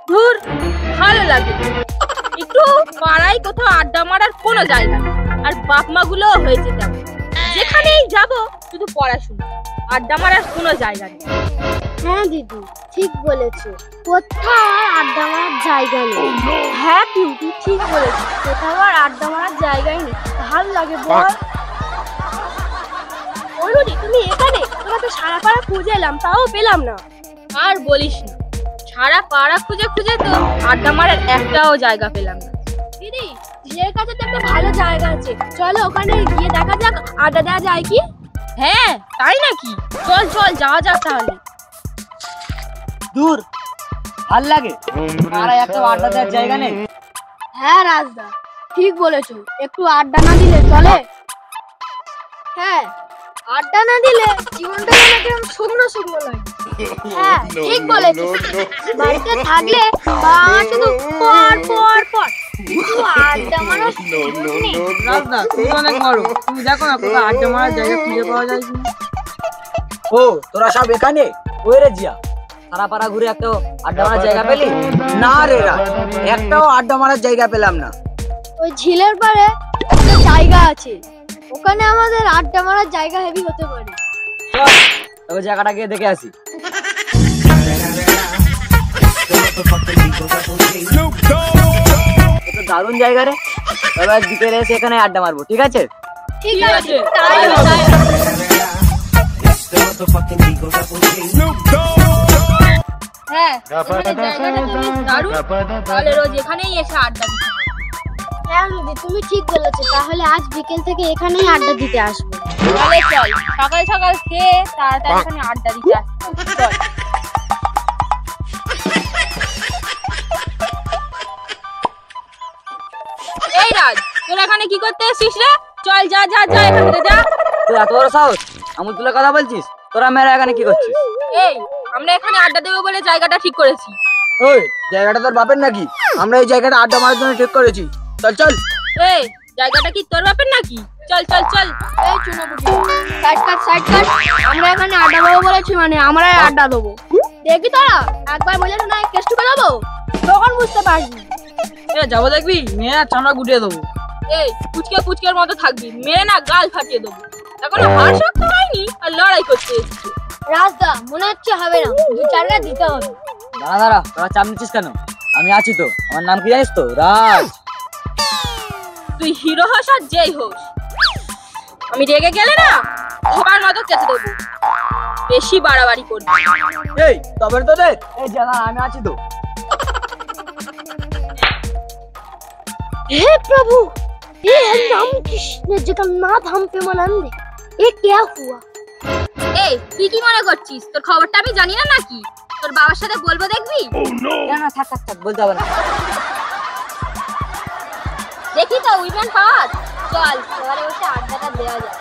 ধুর, ভালো লাগে একটু পাড়ায় কোথাও আড্ডা মারার কোনো জায়গা নেই। আর বাপ মা গুলো হয়েছে তেমন, যেখানেই যাব শুধু পড়াশোনা, আড্ডা মারার কোনো জায়গা নেই। হ্যাঁ দিদি, ঠিক বলেছো, কোথাও আর আড্ডা মারার জায়গা নেই। হ্যাঁ পিঙ্কি, ঠিক বলেছিস, কোথাও আর আড্ডা মারার জায়গাই নেই। ভালো লাগে বল। ওরুনি, তুমি এখানে? তোমাকে সারা পাড়া খুঁজে এলাম, তাও পেলাম না। আর বলিস না, সারা পাড়া খুঁজে খুঁজে তো আড্ডা মারার একটাও জায়গা পেলাম না। দিদি, ঝিলের কাছে তো একটা ভালো জায়গা আছে, চলো ওখানে গিয়ে দেখা যাক আড্ডা দেওয়া যায় কি। হ্যাঁ তাই নাকি? চল চল যাওয়া যাক তাহলে। দূর, ভাল লাগে, পাড়ায় একটা আড্ডা দেওয়ার জায়গা নেই। হ্যাঁ রাজদা, ঠিক বলেছো, একটু আড্ডা না দিলে চলে? হ্যাঁ, আড্ডা না দিলে জীবনটা যেন কেমন শুকনো শুকনো লাগে। হ্যাঁ ঠিক বলেছো, বাড়িতে থাকলে বাবা শুধু পর পর পর, কিন্তু আড্ডা মারা নেই। রাজদা, তুমি অনেক বড়, তুমি দেখো না কোথাও আড্ডা মারার জায়গা খুঁজে পাওয়া যায় কিনা। ও, তোরা সব এখানে? ওই রে জিয়া, সারা পাড়া ঘুরে একটা আড্ডা মারার জায়গা পেলি? না রে রাজ, একটাও আড্ডা মারার জায়গা পেলাম না। ওই ঝিলের পাড়ে একটা জায়গা আছে, ওখানে আমাদের আড্ডা মারার জায়গা হেভি হতে পারে। চল, তবে জায়গাটা গিয়ে দেখে আসি। এটা দারুণ জায়গা রে, তবে আজ বিকেলে এসে এখানে আড্ডা মারবো, ঠিক আছে? ঠিক আছে, তাই হবে। হ্যাঁ, এখানে জায়গাটা তো বেশ দারুণ, তাহলে রোজ এখানেই এসে আড্ডা দিতে হবে। হ্যাঁ দিদি, তুমি ঠিক বলেছো, তাহলে আজ বিকেল থেকে এখানেই আড্ডা দিতে আসবো। তাহলে চল, সকাল সকাল খেয়ে তাড়াতাড়ি এখানে আড্ডা দিতে আসতে হবে। চল। এই রাজ, তোরা এখানে কি করতে এসেছিস রে? চল যা যা যা, এখান থেকে যা। তুই এত বড় সাহস, আমুল তুলে কথা বলছিস? তোরা মেয়েরা এখানে কি করছিস? এই, আমরা এখানে আড্ডা দেবো বলে জায়গাটা ঠিক করেছি। ওই, জায়গাটা তোর বাপের নাকি? আমরা এই জায়গাটা আড্ডা মারার জন্য ঠিক করেছি। চল চল। এই, জায়গাটা কি তোর বাপের নাকি? চল চল চল। এই চুনোপুটি, সাইড কাট সাইড কাট, আমরা এখানে আড্ডা দেবো বলেছি মানে আমরাই আড্ডা দেবো। দেখবি তোরা, একবার বলে না কেস টুকে দেবো, তখন বুঝতে পারবি। যাবো দেখবি, মেয়েরা চামড়া গুটিয়ে দেবো। এই, পুচকে পুচকের মতো থাকবি, মেরে না গাল ফাটিয়ে দেবো। এখনো হাড় শক্ত হয়নি আর লড়াই করতে এসেছি। রাজদা, মনে হচ্ছে হবে না, 2-4টা দিতে হবে। দাঁড়া দাঁড়া, তোরা চাপ নিচ্ছিস কেন? আমি আছি তো, আমার নাম কি জানিস তো? রাজ। তুই হিরো হোস আর যেই হোস, আমি রেগে গেলে না সবার মতো কেটে দেবো। বেশি বাড়াবাড়ি করবি। এই, তবে তোদের এই জানা, আমি আছি তো। हे प्रभु, हे राम कृष्ण जगन्नाथ, हम पे मनान दे, ये क्या हुआ? এই, তুই কি মনে করছিস তোর খবরটা আমি জানি না নাকি? তোর বাবার সাথে বলবো দেখবি। না না, থাক থাক থাক, বলতে হবে না। দেখি তো উইমেন হাত। চল, এবারে বসে আড্ডাটা দেওয়া যায়।